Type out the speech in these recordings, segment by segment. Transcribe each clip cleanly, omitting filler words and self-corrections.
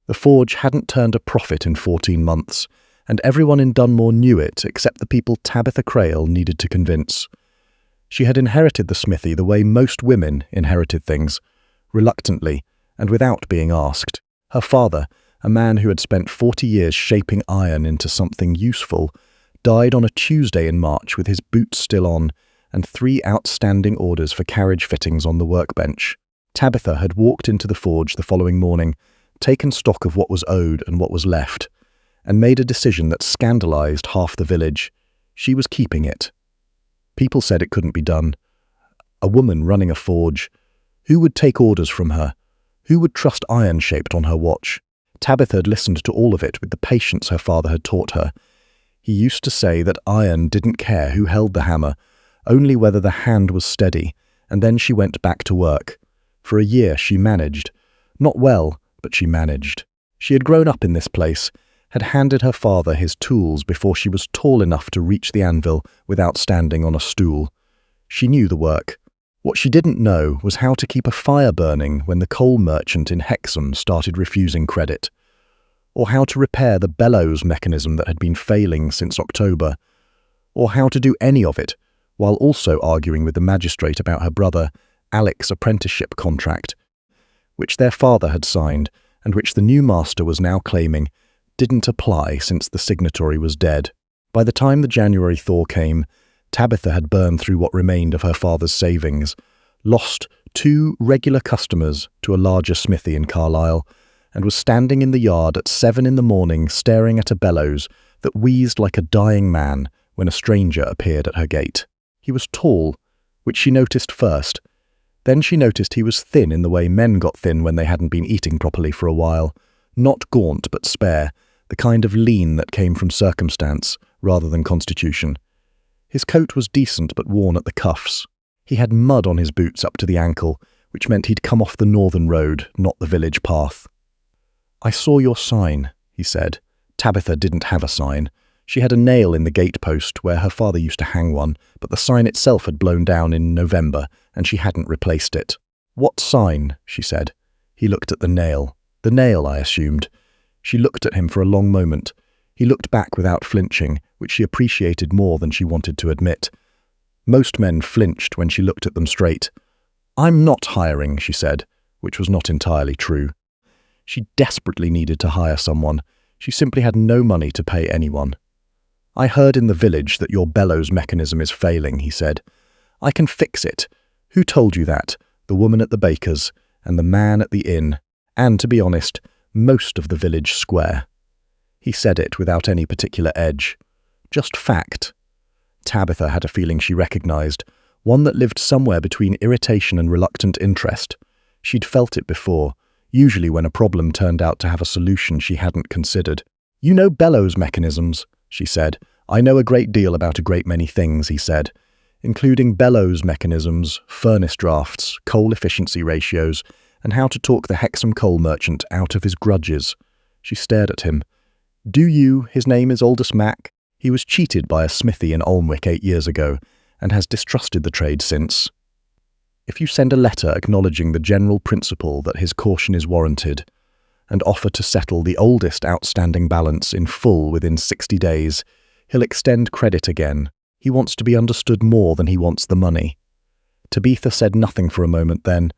The forge hadn't turned a profit in 14 months, and everyone in Dunmore knew it except the people Tabitha Crale needed to convince. She had inherited the smithy the way most women inherited things, reluctantly and without being asked. Her father, a man who had spent 40 years shaping iron into something useful, died on a Tuesday in March with his boots still on and 3 outstanding orders for carriage fittings on the workbench. Tabitha had walked into the forge the following morning, taken stock of what was owed and what was left, and made a decision that scandalized half the village. She was keeping it. People said it couldn't be done. A woman running a forge. Who would take orders from her? Who would trust iron shaped on her watch? Tabitha had listened to all of it with the patience her father had taught her. He used to say that iron didn't care who held the hammer, only whether the hand was steady, and then she went back to work. For a year she managed. Not well, but she managed. She had grown up in this place, had handed her father his tools before she was tall enough to reach the anvil without standing on a stool. She knew the work. What she didn't know was how to keep a fire burning when the coal merchant in Hexham started refusing credit, or how to repair the bellows mechanism that had been failing since October, or how to do any of it, while also arguing with the magistrate about her brother Alec's apprenticeship contract, which their father had signed and which the new master was now claiming didn't apply since the signatory was dead. By the time the January thaw came, Tabitha had burned through what remained of her father's savings, lost 2 regular customers to a larger smithy in Carlisle, and was standing in the yard at 7 in the morning staring at a bellows that wheezed like a dying man when a stranger appeared at her gate. He was tall, which she noticed first. Then she noticed he was thin in the way men got thin when they hadn't been eating properly for a while. Not gaunt but spare, the kind of lean that came from circumstance rather than constitution. His coat was decent but worn at the cuffs. He had mud on his boots up to the ankle, which meant he'd come off the northern road, not the village path. "I saw your sign," he said. Tabitha didn't have a sign. She had a nail in the gate-post where her father used to hang one, but the sign itself had blown down in November, and she hadn't replaced it. "What sign?" she said. He looked at the nail. The nail, I assumed. She looked at him for a long moment. He looked back without flinching, which she appreciated more than she wanted to admit. Most men flinched when she looked at them straight. "I'm not hiring," she said, which was not entirely true. She desperately needed to hire someone. She simply had no money to pay anyone. "I heard in the village that your bellows mechanism is failing," he said. "I can fix it. Who told you that? The woman at the baker's, and the man at the inn, and, to be honest, most of the village square." He said it without any particular edge. Just fact. Tabitha had a feeling she recognized, one that lived somewhere between irritation and reluctant interest. She'd felt it before, usually when a problem turned out to have a solution she hadn't considered. "You know bellows mechanisms," she said. "I know a great deal about a great many things," he said, "including bellows mechanisms, furnace drafts, coal efficiency ratios, and how to talk the Hexham coal merchant out of his grudges." She stared at him. "Do you? His name is Aldous Mack. He was cheated by a smithy in Alnwick 8 years ago, and has distrusted the trade since. If you send a letter acknowledging the general principle that his caution is warranted, and offer to settle the oldest outstanding balance in full within 60 days, he'll extend credit again. He wants to be understood more than he wants the money." Tabitha said nothing for a moment then.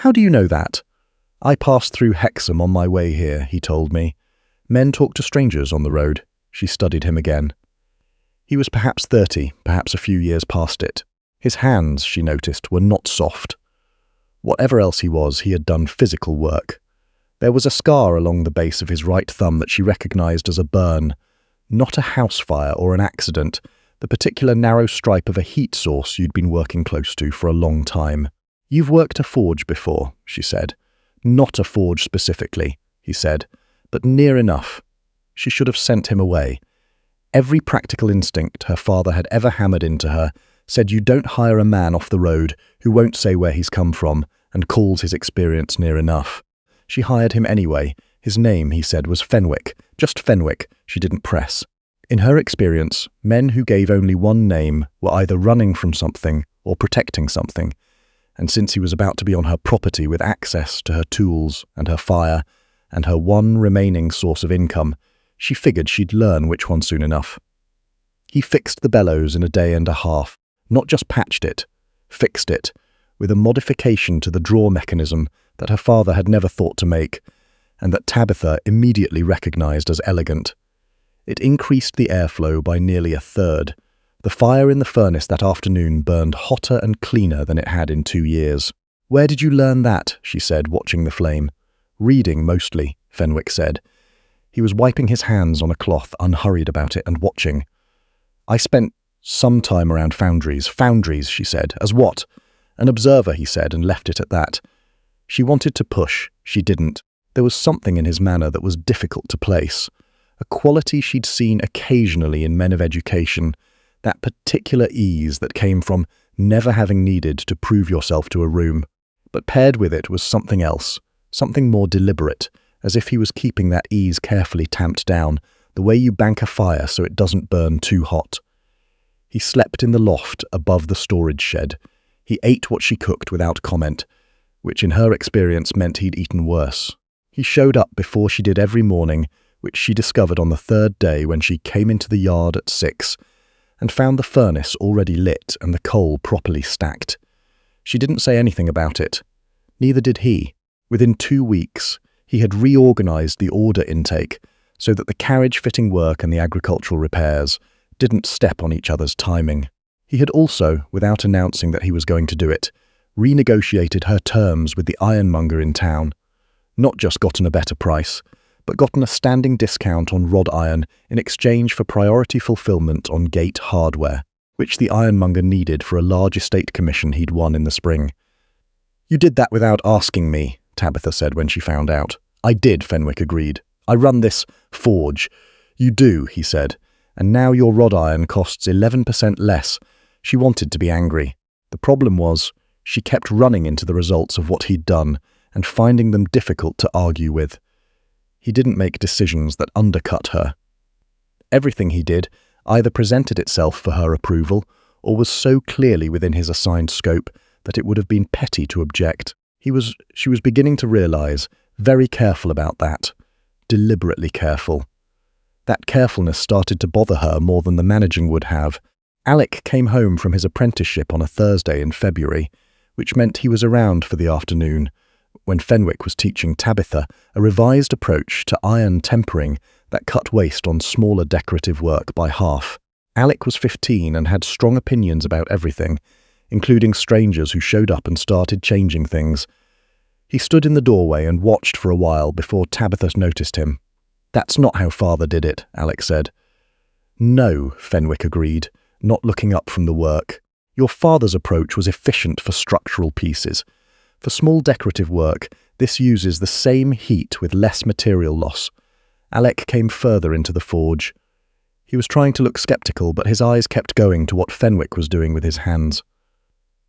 "How do you know that?" "I passed through Hexham on my way here," he told me. "Men talk to strangers on the road." She studied him again. He was perhaps 30, perhaps a few years past it. His hands, she noticed, were not soft. Whatever else he was, he had done physical work. There was a scar along the base of his right thumb that she recognized as a burn. Not a house fire or an accident, the particular narrow stripe of a heat source you'd been working close to for a long time. "You've worked a forge before," she said. "Not a forge specifically," he said, "but near enough." She should have sent him away. Every practical instinct her father had ever hammered into her said you don't hire a man off the road who won't say where he's come from and calls his experience near enough. She hired him anyway. His name, he said, was Fenwick. Just Fenwick. She didn't press. In her experience, men who gave only one name were either running from something or protecting something, and since he was about to be on her property with access to her tools and her fire, and her one remaining source of income, she figured she'd learn which one soon enough. He fixed the bellows in a day and a half, not just patched it, fixed it, with a modification to the draw mechanism that her father had never thought to make, and that Tabitha immediately recognized as elegant. It increased the airflow by nearly a third. The fire in the furnace that afternoon burned hotter and cleaner than it had in 2 years. "Where did you learn that?" she said, watching the flame. "Reading, mostly," Fenwick said. He was wiping his hands on a cloth, unhurried about it, and watching. "I spent some time around foundries." "Foundries," she said. "As what?" "An observer," he said, and left it at that. She wanted to push. She didn't. There was something in his manner that was difficult to place. A quality she'd seen occasionally in men of education, that particular ease that came from never having needed to prove yourself to a room. But paired with it was something else, something more deliberate, as if he was keeping that ease carefully tamped down, the way you bank a fire so it doesn't burn too hot. He slept in the loft above the storage shed. He ate what she cooked without comment, which in her experience meant he'd eaten worse. He showed up before she did every morning, which she discovered on the third day when she came into the yard at 6, and found the furnace already lit and the coal properly stacked. She didn't say anything about it. Neither did he. Within 2 weeks, he had reorganized the order intake so that the carriage-fitting work and the agricultural repairs didn't step on each other's timing. He had also, without announcing that he was going to do it, renegotiated her terms with the ironmonger in town. Not just gotten a better price, but gotten a standing discount on rod iron in exchange for priority fulfillment on gate hardware, which the ironmonger needed for a large estate commission he'd won in the spring. "You did that without asking me," Tabitha said when she found out. "I did," Fenwick agreed. "I run this forge." "You do," he said, "and now your rod iron costs 11% less." She wanted to be angry. The problem was, she kept running into the results of what he'd done and finding them difficult to argue with. He didn't make decisions that undercut her. Everything he did either presented itself for her approval or was so clearly within his assigned scope that it would have been petty to object. She was beginning to realize, very careful about that, deliberately careful. That carefulness started to bother her more than the managing would have. Alec came home from his apprenticeship on a Thursday in February, which meant he was around for the afternoon, when Fenwick was teaching Tabitha a revised approach to iron tempering that cut waste on smaller decorative work by half. Alec was 15 and had strong opinions about everything, including strangers who showed up and started changing things. He stood in the doorway and watched for a while before Tabitha noticed him. "That's not how Father did it," Alec said. "No," Fenwick agreed, not looking up from the work. "Your father's approach was efficient for structural pieces. For small decorative work, this uses the same heat with less material loss." Alec came further into the forge. He was trying to look skeptical, but his eyes kept going to what Fenwick was doing with his hands.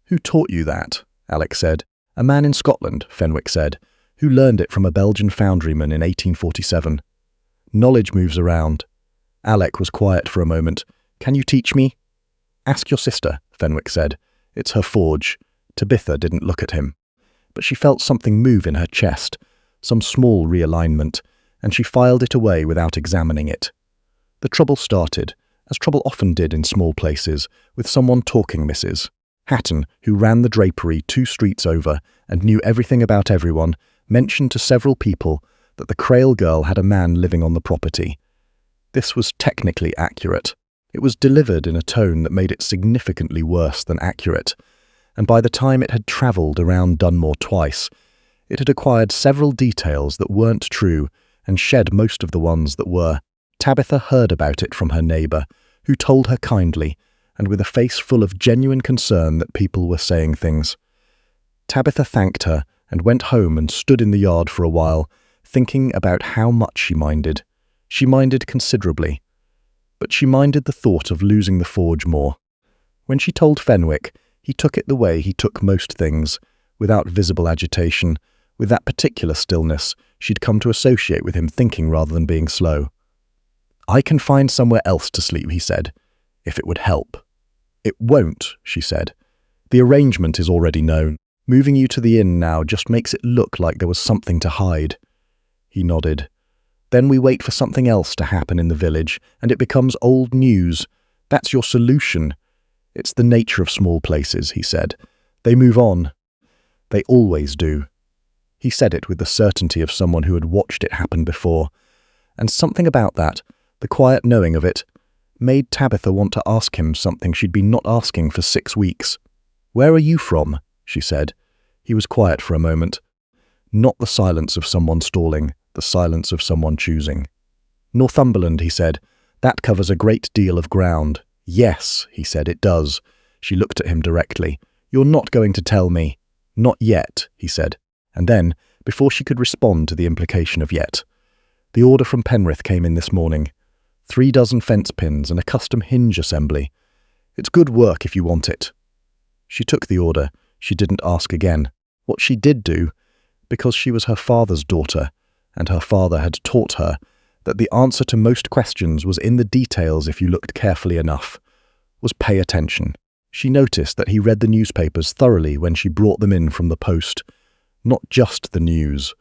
"Who taught you that?" Alec said. "A man in Scotland," Fenwick said, "who learned it from a Belgian foundryman in 1847. Knowledge moves around." Alec was quiet for a moment. "Can you teach me?" "Ask your sister," Fenwick said. "It's her forge." Tabitha didn't look at him. But she felt something move in her chest, some small realignment, and she filed it away without examining it. The trouble started, as trouble often did in small places, with someone talking Mrs. Hatton, who ran the drapery 2 streets over and knew everything about everyone, mentioned to several people that the Crale girl had a man living on the property. This was technically accurate. It was delivered in a tone that made it significantly worse than accurate, and by the time it had travelled around Dunmore twice, it had acquired several details that weren't true and shed most of the ones that were. Tabitha heard about it from her neighbour, who told her kindly, and with a face full of genuine concern that people were saying things. Tabitha thanked her and went home and stood in the yard for a while, thinking about how much she minded. She minded considerably. But she minded the thought of losing the forge more. When she told Fenwick, he took it the way he took most things, without visible agitation, with that particular stillness she'd come to associate with him thinking rather than being slow. "I can find somewhere else to sleep," he said, "if it would help." "It won't," she said. "The arrangement is already known. Moving you to the inn now just makes it look like there was something to hide." He nodded. Then we wait for something else to happen in the village, and it becomes old news. That's your solution. It's the nature of small places, he said. They move on. They always do. He said it with the certainty of someone who had watched it happen before. And something about that, the quiet knowing of it, made Tabitha want to ask him something she'd been not asking for 6 weeks. "Where are you from?" she said. He was quiet for a moment. Not the silence of someone stalling, the silence of someone choosing. "Northumberland," he said. "That covers a great deal of ground." "Yes," he said, "it does." She looked at him directly. "You're not going to tell me." "Not yet," he said. And then, before she could respond to the implication of yet, the order from Penrith came in this morning. 3 dozen fence pins and a custom hinge assembly. "It's good work if you want it." She took the order. She didn't ask again. What she did do, because she was her father's daughter, and her father had taught her that the answer to most questions was in the details if you looked carefully enough, was pay attention. She noticed that he read the newspapers thoroughly when she brought them in from the post. Not just the news,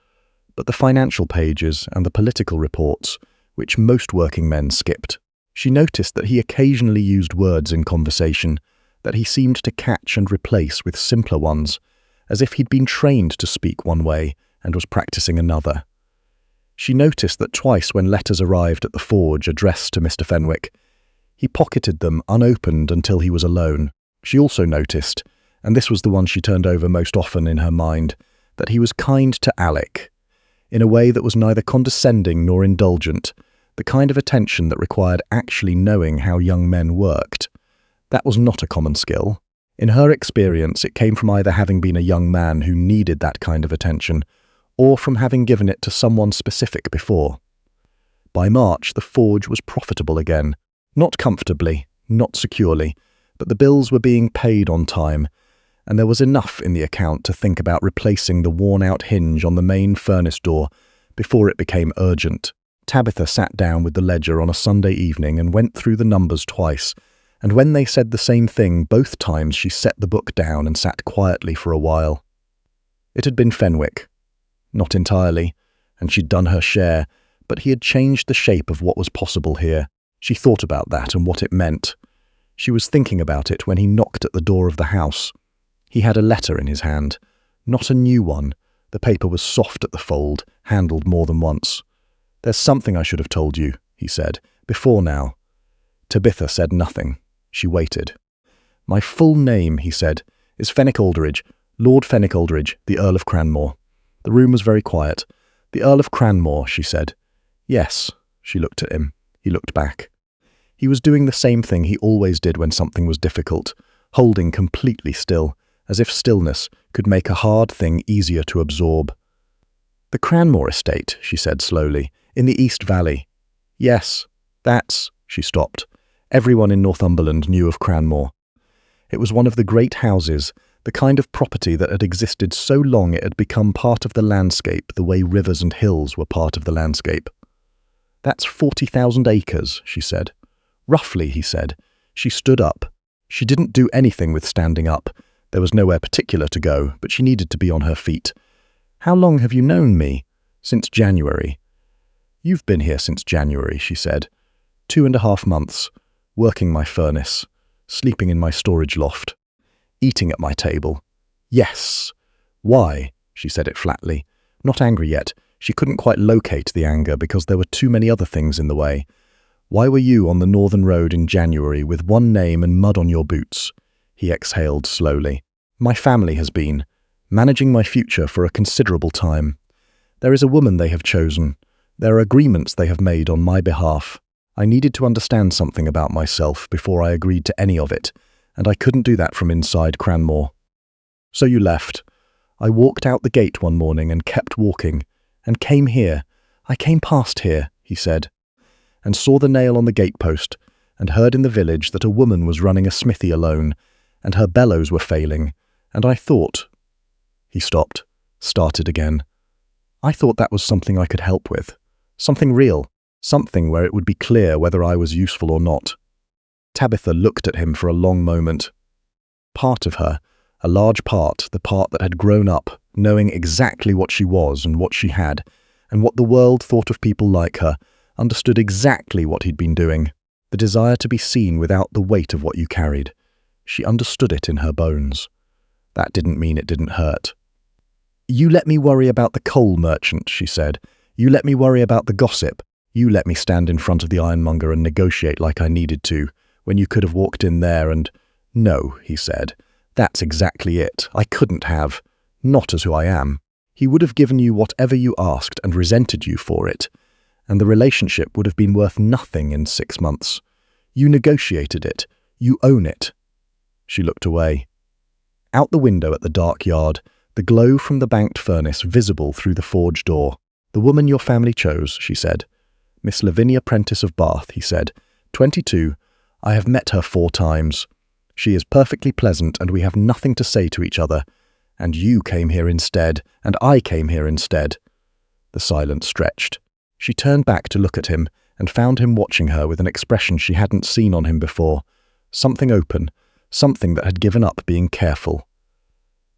but the financial pages and the political reports, which most working men skipped. She noticed that he occasionally used words in conversation that he seemed to catch and replace with simpler ones, as if he'd been trained to speak one way and was practicing another. She noticed that twice when letters arrived at the forge addressed to Mr. Fenwick, he pocketed them unopened until he was alone. She also noticed, and this was the one she turned over most often in her mind, that he was kind to Alec, in a way that was neither condescending nor indulgent, the kind of attention that required actually knowing how young men worked. That was not a common skill. In her experience, it came from either having been a young man who needed that kind of attention, or from having given it to someone specific before. By March, the forge was profitable again. Not comfortably, not securely, but the bills were being paid on time, and there was enough in the account to think about replacing the worn-out hinge on the main furnace door before it became urgent. Tabitha sat down with the ledger on a Sunday evening and went through the numbers twice, and when they said the same thing both times she set the book down and sat quietly for a while. It had been Fenwick. Not entirely, and she'd done her share, but he had changed the shape of what was possible here. She thought about that and what it meant. She was thinking about it when he knocked at the door of the house. He had a letter in his hand, not a new one. The paper was soft at the fold, handled more than once. "There's something I should have told you," he said, "before now." Tabitha said nothing. She waited. "My full name," he said, "is Fennick Alderidge, Lord Fennick Alderidge, the Earl of Cranmore." The room was very quiet. "The Earl of Cranmore," she said. "Yes." She looked at him. He looked back. He was doing the same thing he always did when something was difficult, holding completely still, as if stillness could make a hard thing easier to absorb. "The Cranmore estate," she said slowly, "in the East Valley." "Yes, that's—" She stopped. Everyone in Northumberland knew of Cranmore. It was one of the great houses, the kind of property that had existed so long it had become part of the landscape the way rivers and hills were part of the landscape. "That's 40,000 acres, she said. "Roughly," he said. She stood up. She didn't do anything with standing up. There was nowhere particular to go, but she needed to be on her feet. "How long have you known me?" "Since January." "You've been here since January," she said. 2.5 months, working my furnace, sleeping in my storage loft, eating at my table." "Yes." "Why?" She said it flatly. Not angry yet. She couldn't quite locate the anger because there were too many other things in the way. "Why were you on the northern road in January with one name and mud on your boots?" He exhaled slowly. "My family has been managing my future for a considerable time. There is a woman they have chosen. There are agreements they have made on my behalf. I needed to understand something about myself before I agreed to any of it, and I couldn't do that from inside Cranmore. So you left. I walked out the gate one morning and kept walking, and came here. I came past here," he said, "and saw the nail on the gatepost, and heard in the village that a woman was running a smithy alone, and her bellows were failing, and I thought—" He stopped, started again. "I thought that was something I could help with. Something real. Something where it would be clear whether I was useful or not." Tabitha looked at him for a long moment. Part of her, a large part, the part that had grown up, knowing exactly what she was and what she had, and what the world thought of people like her, understood exactly what he'd been doing. The desire to be seen without the weight of what you carried. She understood it in her bones. That didn't mean it didn't hurt. "You let me worry about the coal merchant," she said. "You let me worry about the gossip. You let me stand in front of the ironmonger and negotiate like I needed to, when you could have walked in there and—" "No," he said. "That's exactly it. I couldn't have. Not as who I am." He would have given you whatever you asked and resented you for it, and the relationship would have been worth nothing in 6 months. You negotiated it. You own it. She looked away. Out the window at the dark yard, the glow from the banked furnace visible through the forge door. "The woman your family chose," she said. "Miss Lavinia Prentice of Bath," he said. 22. "I have met her 4 times. She is perfectly pleasant and we have nothing to say to each other. And you came here instead, and I came here instead." The silence stretched. She turned back to look at him and found him watching her with an expression she hadn't seen on him before. Something open, something that had given up being careful.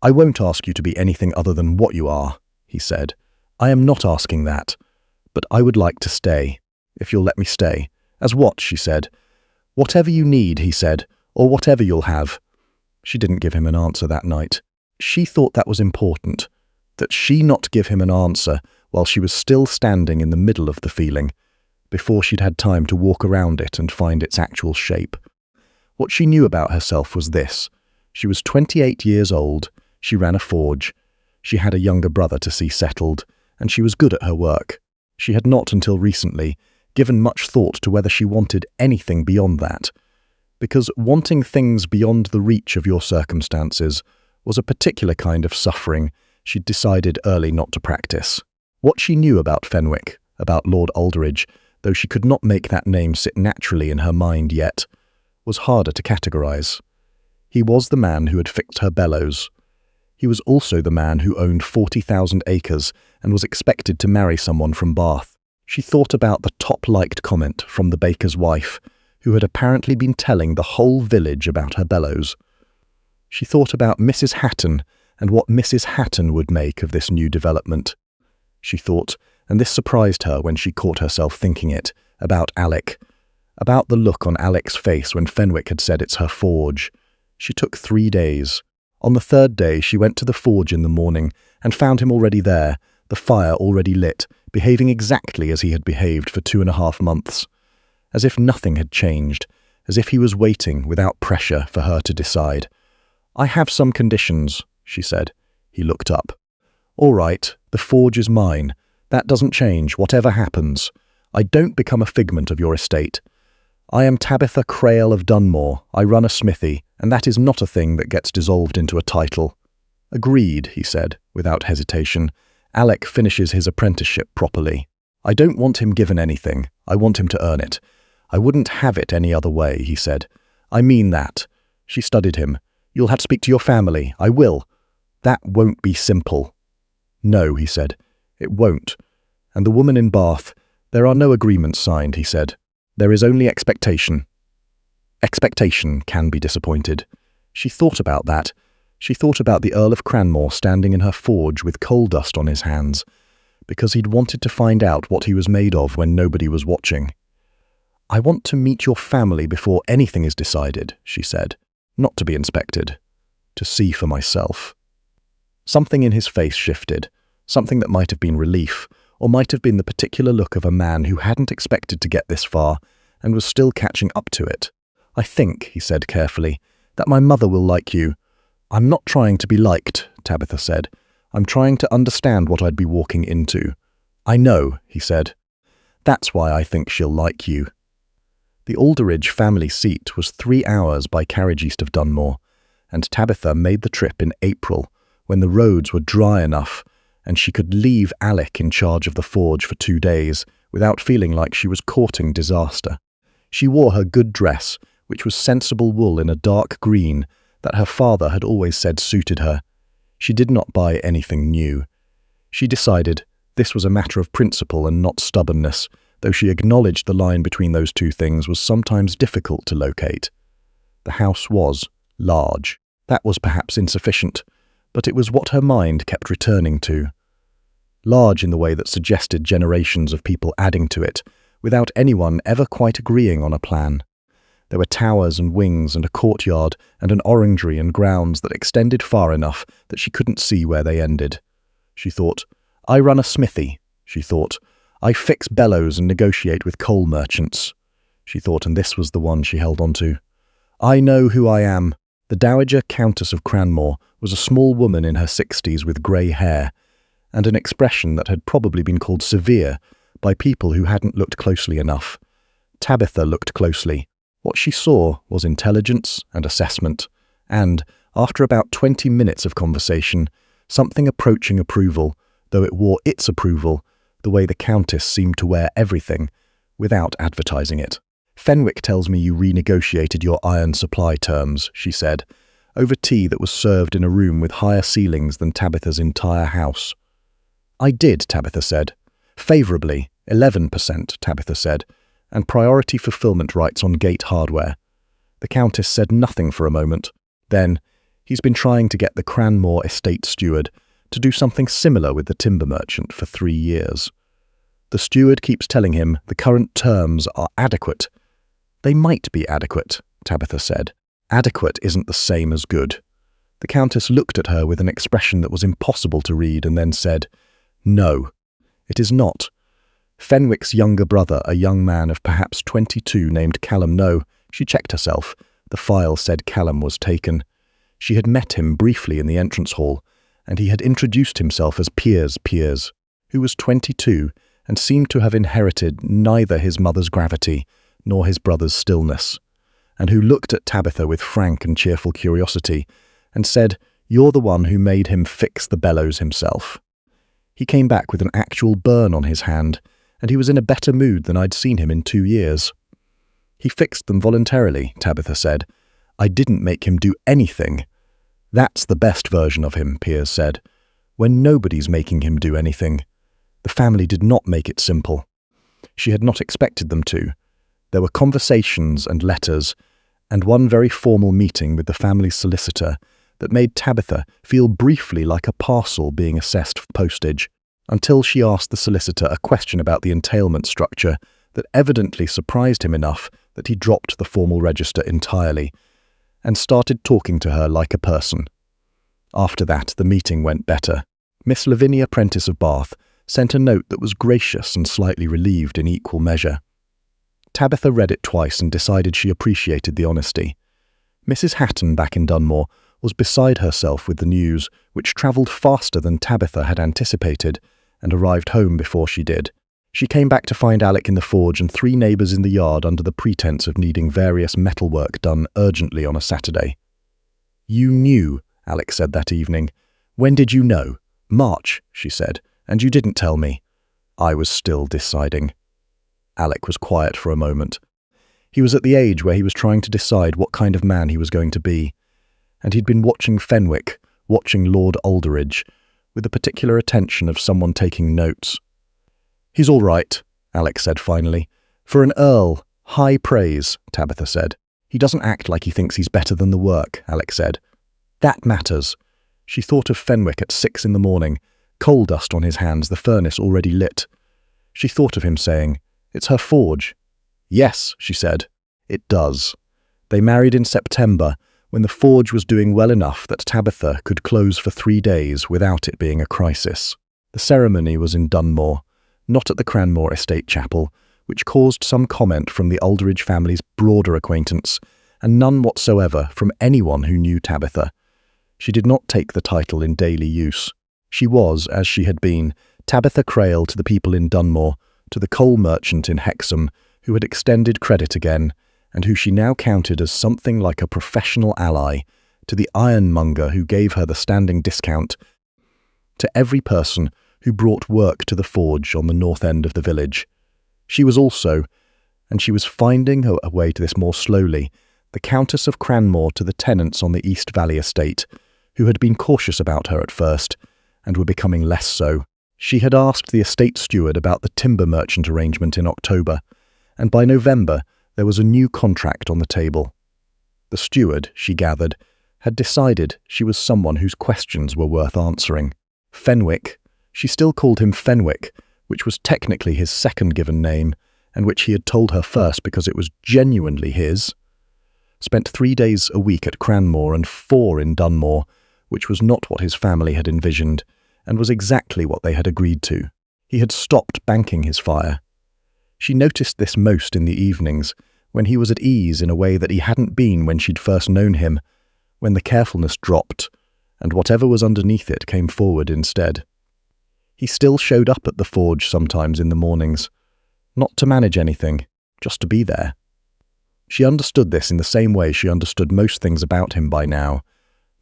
"I won't ask you to be anything other than what you are," he said. "I am not asking that. But I would like to stay, if you'll let me stay." "As what?" she said. "Whatever you need," he said, "or whatever you'll have." She didn't give him an answer that night. She thought that was important, that she not give him an answer while she was still standing in the middle of the feeling, before she'd had time to walk around it and find its actual shape. What she knew about herself was this. She was 28 years old, she ran a forge, she had a younger brother to see settled, and she was good at her work. She had not until recently given much thought to whether she wanted anything beyond that, because wanting things beyond the reach of your circumstances was a particular kind of suffering she'd decided early not to practice. What she knew about Fenwick, about Lord Alderidge, though she could not make that name sit naturally in her mind yet, was harder to categorize. He was the man who had fixed her bellows. He was also the man who owned 40,000 acres and was expected to marry someone from Bath. She thought about the top-liked comment from the baker's wife, who had apparently been telling the whole village about her bellows. She thought about Mrs. Hatton and what Mrs. Hatton would make of this new development. She thought, and this surprised her when she caught herself thinking it, about Alec, about the look on Alec's face when Fenwick had said it's her forge. She took 3 days. On the 3rd day she went to the forge in the morning and found him already there, the fire already lit, behaving exactly as he had behaved for 2.5 months. As if nothing had changed, as if he was waiting without pressure for her to decide. "I have some conditions," she said. He looked up. "All right, the forge is mine. That doesn't change, whatever happens. I don't become a figment of your estate. I am Tabitha Crale of Dunmore. I run a smithy, and that is not a thing that gets dissolved into a title." "Agreed," he said, without hesitation. "Alec finishes his apprenticeship properly. I don't want him given anything. I want him to earn it. I wouldn't have it any other way," he said. "I mean that." She studied him. "You'll have to speak to your family. I will." "That won't be simple." "No," he said. "It won't. And the woman in Bath, there are no agreements signed," he said. "There is only expectation." Expectation can be disappointed. She thought about that. She thought about the Earl of Cranmore standing in her forge with coal dust on his hands, because he'd wanted to find out what he was made of when nobody was watching. "I want to meet your family before anything is decided," she said. "Not to be inspected. To see for myself." Something in his face shifted, something that might have been relief, or might have been the particular look of a man who hadn't expected to get this far and was still catching up to it. "I think," he said carefully, "that my mother will like you." "I'm not trying to be liked," Tabitha said. "I'm trying to understand what I'd be walking into." "I know," he said. "That's why I think she'll like you." The Alderidge family seat was 3 hours by carriage east of Dunmore, and Tabitha made the trip in April, when the roads were dry enough, and she could leave Alec in charge of the forge for 2 days without feeling like she was courting disaster. She wore her good dress, which was sensible wool in a dark green that her father had always said suited her. She did not buy anything new. She decided this was a matter of principle and not stubbornness, though she acknowledged the line between those two things was sometimes difficult to locate. The house was large. That was perhaps insufficient, but it was what her mind kept returning to. large in the way that suggested generations of people adding to it, without anyone ever quite agreeing on a plan. There were towers and wings and a courtyard and an orangery and grounds that extended far enough that she couldn't see where they ended. She thought, I run a smithy. She thought, I fix bellows and negotiate with coal merchants. She thought, and this was the one she held on to. I know who I am. The Dowager Countess of Cranmore was a small woman in her 60s with grey hair, and an expression that had probably been called severe by people who hadn't looked closely enough. Tabitha looked closely. What she saw was intelligence and assessment, and, after about 20 minutes of conversation, something approaching approval, though it wore its approval, the way the Countess seemed to wear everything, without advertising it. Fenwick tells me you renegotiated your iron supply terms, she said, over tea that was served in a room with higher ceilings than Tabitha's entire house. I did, Tabitha said. Favourably, 11%, Tabitha said, and priority fulfilment rights on gate hardware. The Countess said nothing for a moment. Then, he's been trying to get the Cranmore estate steward to do something similar with the timber merchant for 3 years. The steward keeps telling him the current terms are adequate. They might be adequate, Tabitha said. Adequate isn't the same as good. The Countess looked at her with an expression that was impossible to read and then said, No, it is not. Fenwick's younger brother, a young man of perhaps 22 named Callum. No, she checked herself. The file said Callum was taken. She had met him briefly in the entrance hall, and he had introduced himself as Piers, who was 22 and seemed to have inherited neither his mother's gravity nor his brother's stillness, and who looked at Tabitha with frank and cheerful curiosity and said, You're the one who made him fix the bellows himself. He came back with an actual burn on his hand, and he was in a better mood than I'd seen him in 2 years. He fixed them voluntarily, Tabitha said. I didn't make him do anything. That's the best version of him, Piers said, when nobody's making him do anything. The family did not make it simple. She had not expected them to. There were conversations and letters, and one very formal meeting with the family's solicitor that made Tabitha feel briefly like a parcel being assessed for postage, until she asked the solicitor a question about the entailment structure that evidently surprised him enough that he dropped the formal register entirely and started talking to her like a person. After that, the meeting went better. Miss Lavinia Prentice of Bath sent a note that was gracious and slightly relieved in equal measure. Tabitha read it twice and decided she appreciated the honesty. Mrs. Hatton, back in Dunmore, was beside herself with the news, which travelled faster than Tabitha had anticipated, and arrived home before she did. She came back to find Alec in the forge and 3 neighbours in the yard under the pretence of needing various metalwork done urgently on a Saturday. You knew, Alec said that evening. When did you know? March, she said, and you didn't tell me. I was still deciding. Alec was quiet for a moment. He was at the age where he was trying to decide what kind of man he was going to be, and he'd been watching Fenwick, watching Lord Alderidge, with the particular attention of someone taking notes. He's all right, Alec said finally. For an Earl, high praise, Tabitha said. He doesn't act like he thinks he's better than the work, Alec said. That matters. She thought of Fenwick at 6 in the morning, coal dust on his hands, the furnace already lit. She thought of him saying, It's her forge. Yes, she said. It does. They married in September, when the forge was doing well enough that Tabitha could close for 3 days without it being a crisis. The ceremony was in Dunmore, not at the Cranmore Estate Chapel, which caused some comment from the Alderidge family's broader acquaintance, and none whatsoever from anyone who knew Tabitha. She did not take the title in daily use. She was, as she had been, Tabitha Crale to the people in Dunmore, to the coal merchant in Hexham, who had extended credit again, and who she now counted as something like a professional ally, to the ironmonger who gave her the standing discount, to every person who brought work to the forge on the north end of the village. She was also, and she was finding her way to this more slowly, the Countess of Cranmore to the tenants on the East Valley estate, who had been cautious about her at first, and were becoming less so. She had asked the estate steward about the timber merchant arrangement in October, and by November there was a new contract on the table. The steward, she gathered, had decided she was someone whose questions were worth answering. Fenwick, She still called him Fenwick, which was technically his second given name, and which he had told her first because it was genuinely his. Spent 3 days a week at Cranmore and 4 in Dunmore, which was not what his family had envisioned, and was exactly what they had agreed to. He had stopped banking his fire. She noticed this most in the evenings, when he was at ease in a way that he hadn't been when she'd first known him, when the carefulness dropped, and whatever was underneath it came forward instead. He still showed up at the forge sometimes in the mornings, not to manage anything, just to be there. She understood this in the same way she understood most things about him by now,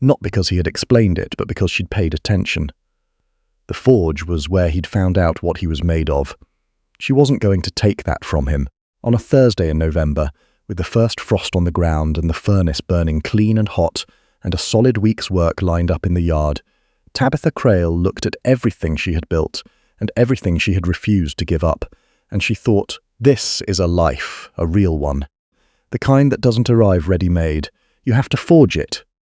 not because he had explained it, but because she'd paid attention. The forge was where he'd found out what he was made of. She wasn't going to take that from him. On a Thursday in November, with the first frost on the ground and the furnace burning clean and hot, and a solid week's work lined up in the yard, Tabitha Crale looked at everything she had built and everything she had refused to give up, and she thought, this is a life, a real one. The kind that doesn't arrive ready-made. You have to forge it,